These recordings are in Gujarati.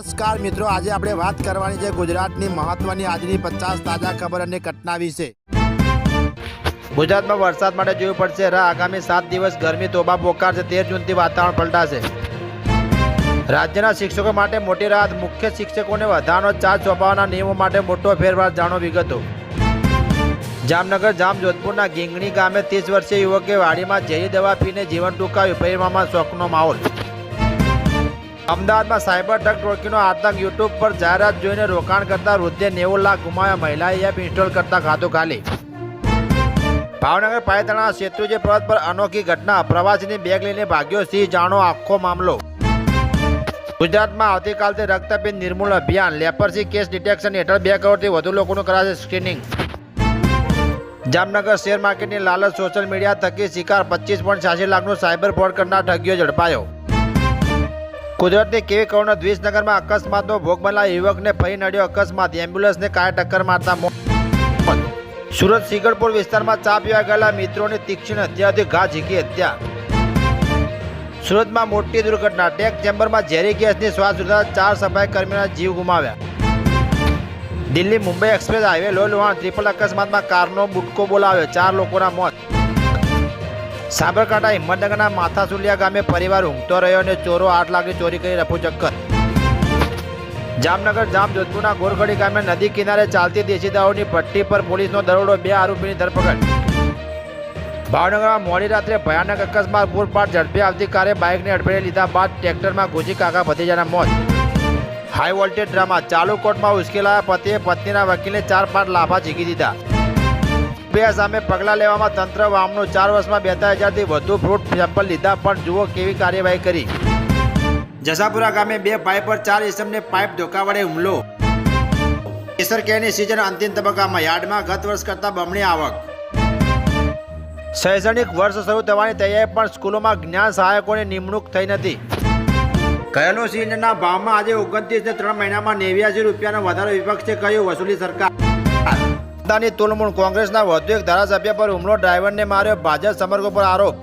નમસ્કાર મિત્રો, આજે આપણે વાત કરવાની છે ગુજરાતની મહત્વની આજની 50 તાજા ખબર અને ઘટના વિશે। ગુજરાતમાં વરસાદ માટે જોવું પડશે રાહ। આગામી 7 દિવસ ગરમી તોબા પોકારશે। 13 જૂનથી વાતાવરણ પલટાશે। રાજ્યના શિક્ષકો માટે મોટી રાહત। મુખ્ય શિક્ષકોને વધારાનો ચાર્જ સોંપવાના નિયમો માટે મોટો ફેરફાર। જાણો વિગતો। જામનગર જામજોધપુરના ગીંગણી ગામે 30 વર્ષીય યુવકે વાડીમાં ઝેરી દવા પીને જીવન ટૂંકાવ્યું। પરિવારમાં શોકનો માહોલ। અમદાવાદમાં સાયબર ઠગ ટોળકીનો આતંક। યુટ્યુબ પર જાહેરાત જોઈને રોકાણ કરતા વૃદ્ધે 90 લાખ ગુમાવ્યા। મહિલાએ એપ ઇન્સ્ટોલ કરતા ખાતું ખાલી। ભાવનગર પાયતણાના શેત્રુંજી પર્વત પર અનોખી ઘટના। પ્રવાસીની બેગ લઈને ભાગ્યો સિંહ। જાણો આખો મામલો। ગુજરાતમાં આવતીકાલથી રક્તપિત્ત નિર્મૂલન અભિયાન। લેપરસી કેસ ડિટેક્શન હેઠળ 2 કરોડથી વધુ લોકોનું કરાશે સ્ક્રીનિંગ। જામનગર શેર માર્કેટની લાલચ સોશિયલ મીડિયા થકી શિકાર। 25.86 લાખનું સાયબર ફ્રોડ કરનાર ઠગીઓ ઝડપાયો। કુદરતની કેવી કરુણા। દ્વિસનગરમાં અકસ્માતનો ભોગ બનેલા યુવકને ફરી નડ્યો અકસ્માત। એમ્બ્યુલન્સને કારે ટક્કર મારતા મોત। સુરત સિગડપુર વિસ્તારમાં ચા પીવા ગયેલા મિત્રોની તીક્ષ્ણ હત્યાથી ઘા ઝીકી હત્યા। સુરતમાં મોટી દુર્ઘટના। ટેક ચેમ્બરમાં ઝેરી ગેસની શ્વાસ લીધા 4 સફાઈ કર્મીઓના જીવ ગુમાવ્યા। દિલ્હી મુંબઈ એક્સપ્રેસ હાઈવે લો લુહાણ ટ્રિપલ અકસ્માતમાં કારનો બુટકો બોલાવ્યો। 4 લોકોના મોત। સાબરકાંઠા હિંમતનગરના માથાસુલિયા ગામે પરિવાર ઊંઘતો રહ્યો અને ચોરો 8 લાખની ચોરી કરી રફુચક્કર। જામનગર જામજોધપુરના ગોરખડી ગામે નદી કિનારે ચાલતી દેશી દારૂની ભઠ્ઠી પર પોલીસનો દરોડો। 2 આરોપીની ધરપકડ। ભાવનગરમાં મોડી રાત્રે ભયાનક અકસ્માત। પૂરપાટ ઝડપે આવતી કારે બાઇકને અડફેટે લીધા બાદ ટ્રેક્ટરમાં ઘૂસી કાકા ભત્રીજાના મોત। High voltage drama. ચાલુ કોર્ટમાં ઉશ્કેલાયા પતિએ પત્નીના વકીલને 4-5 લાફા ઝીકી દીધા। બે સામે પગલાં લેવામાં તંત્ર વામનું। 4 વર્ષમાં 42,000થી વધુ ફ્રૂટ સેમ્પલ લીધા પણ જુઓ કેવી કાર્યવાહી કરી। જસાપુરા ગામે 2 ભાઈ પર 4 ઇસમને પાઇપ ધોકા વડે હુમલો। કેસર કેળની સિઝન અંતિમ તબક્કામાં। યાર્ડમાં ગત વર્ષ કરતાં બમણી આવક। શૈક્ષણિક વર્ષ શરૂ થવાની તૈયારી પણ સ્કૂલોમાં જ્ઞાન સહાયકોની નિમણૂક થઈ નથી। ઘરેલું સિલિન્ડરના ભાવમાં આજે 29 ને 3 મહિનામાં 89 રૂપિયાનો વધારો। વિપક્ષે કહ્યું વસૂલી સરકાર। ની તોલમૂળ। કોંગ્રેસના વધુ એક ધારાસભ્ય પર હુમલો। ડ્રાઈવરને માર્યો। ભાજપ સમર્થકો પર આરોપ।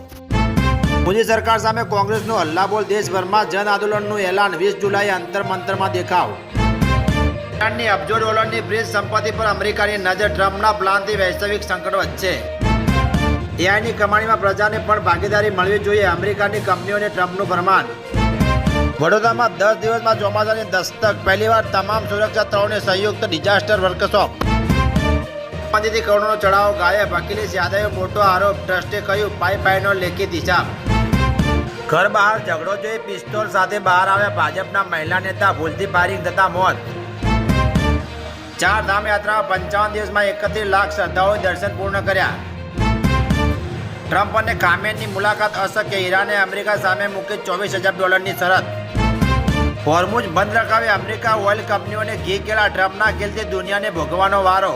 મોદી સરકાર સામે કોંગ્રેસનું હલ્લાબોલ। દેશભરમાં જન આંદોલનનું એલાન। 20 જુલાઈએ અંતર મંતરમાં દેખાવ। ઈરાનની અબજો ડોલરની બ્રિજ સંપત્તિ પર અમેરિકાની નજર। ટ્રમ્પના પ્લાનથી વૈશ્વિક સંકટ વચ્ચે એઆઈની કમાણીમાં પ્રજાને પણ ભાગીદારી મળવી જોઈએ। અમેરિકાની કંપનીઓને ટ્રમ્પનું ફરમાન। વડોદરામાં 10 દિવસમાં ચોમાસાની દસ્તક। પહેલીવાર તમામ સુરક્ષા તળોને સંયુક્ત ડિઝાસ્ટર વર્કશોપ। થી કરોડનો ચઢાવો ગાયબ। અખિલેશ યાદવે મોટો આરોપ। ટ્રસ્ટે કહ્યું પાઇપલાઇનનો લેખિત હિસાબ। ઘર બહાર ઝઘડો જોઈ પિસ્તોલ સાથે બહાર આવ્યા ભાજપના મહિલા નેતા। ભૂલથી ફાયરિંગ થતા મોત। 4 ધામ યાત્રામાં 55 દિવસમાં 31 લાખ શ્રદ્ધાળુઓએ દર્શન પૂર્ણ કર્યા। ટ્રમ્પ અને ખામેનની મુલાકાત અશક્ય। ઈરાને અમેરિકા સામે મૂકી $24,000ની શરત। હોર્મુઝ બંધ રખાવી અમેરિકા ઓઇલ કંપનીઓને ઘી કેળા। ટ્રમ્પના ખેલથી દુનિયાને ભોગવવાનો વારો।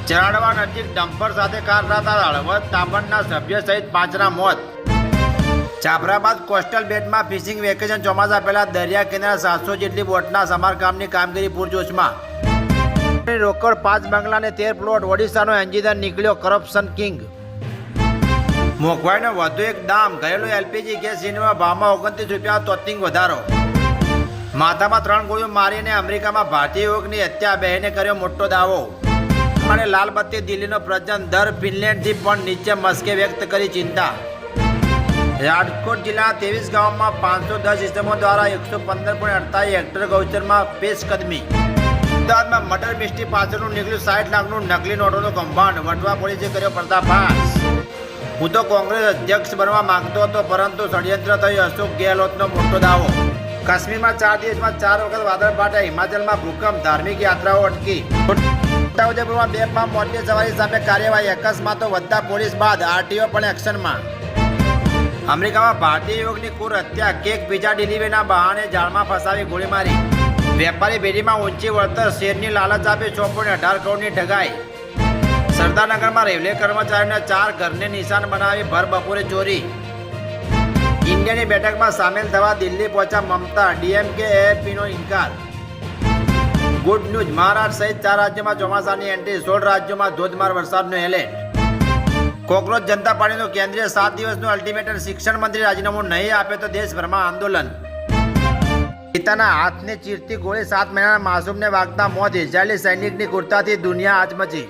ચરાડવા નજીક ડમ્પર સાથે કાર થતા હળવદ તાબણના સભ્ય સહિત 5ના મોત। જાફરાબાદ કોસ્ટલ બેટમાં ફિશિંગ વેકેશન। ચોમાસા પહેલા દરિયા કિનારે 700 જેટલી બોટના સમારકામની કામગીરી પૂરજોશમાં। રોકડ 5 બંગલા અને 13 પ્લોટ। ઓડિશાનો એન્જિનિયર નીકળ્યો કરપ્શન કિંગ। મોંઘવારીનો વધુ એક દામ। ઘરેલું એલપીજી ગેસ સિલિન્ડરના ભાવમાં 29 રૂપિયા તોતિંગ વધારો। માથામાં 3 ગોળીઓ મારીને અમેરિકામાં ભારતીય યુવકની હત્યા। બહેને કર્યો મોટો દાવો। અને લાલ બત્તી દિલ્હીનો પ્રજનન દર ફિનલેન્ડથી પણ નીચે મસ્કે વ્યક્ત કરી ચિંતા। રાજકોટ જિલ્લાના 23 ગામોમાં 510 સિસ્ટમો દ્વારા 115.48 હેક્ટર ગૌચરમાં પેશકદમી। અમદાવાદમાં મટર મિસ્ટી પાછળનું નીકળ્યું 60 લાખનું નકલી નોટોનું કૌભાંડ। વટવા પોલીસે કર્યો પર્દાફાશ। હું તો કોંગ્રેસ અધ્યક્ષ બનવા માંગતો હતો પરંતુ ષડયંત્ર થયું। અશોક ગેહલોતનો મોટો દાવો। કાશ્મીરમાં 4 દિવસમાં 4 વખત વાદળ ફાટ્યા। હિમાચલમાં ભૂકંપ। ધાર્મિક યાત્રાઓ અટકી। છોટાઉદેપુરમાં 2 મોટી સવારી સામે કાર્યવાહી। અકસ્માતો વધતા પોલીસ બાદ આરટીઓ પણ એક્શનમાં। અમેરિકામાં ભારતીય યુવકની ક્રૂર હત્યા। કેક પિઝા ડિલિવરીના બહાને જાળમાં ફસાવી ગોળી મારી। વેપારી ભેડીમાં ઊંચી વળતર। શેરની લાલચ આપી 6.18 કરોડની ઠગાઈ। સરદારનગરમાં રેલવે કર્મચારીઓના 4 ઘરને નિશાન બનાવી ભર બપોરે ચોરી। ઇન્ડિયાની બેઠકમાં સામેલ થવા દિલ્હી પહોંચ્યા મમતા। ડીએમકે એએપીનો ઇનકાર। Good news. મહારાષ્ટ્ર સહિત 4 રાજ્યોમાં ચોમાસાની એન્ટ્રી। 16 રાજ્યોમાં ધોધમાર વરસાદનો એલર્ટ। કોકરોચ જનતા પાર્ટીનું કેન્દ્રીય 7 દિવસનું અલ્ટિમેટમ। શિક્ષણ મંત્રી રાજીનામું નહીં આપે તો દેશભરમાં આંદોલન। પિતાના હાથને ચીરતી ગોળી 7 મહિનાના માસૂમને વાગતા મોત. ઇઝરાયેલી સૈનિકની ક્રૂરતાથી દુનિયા આચમચી.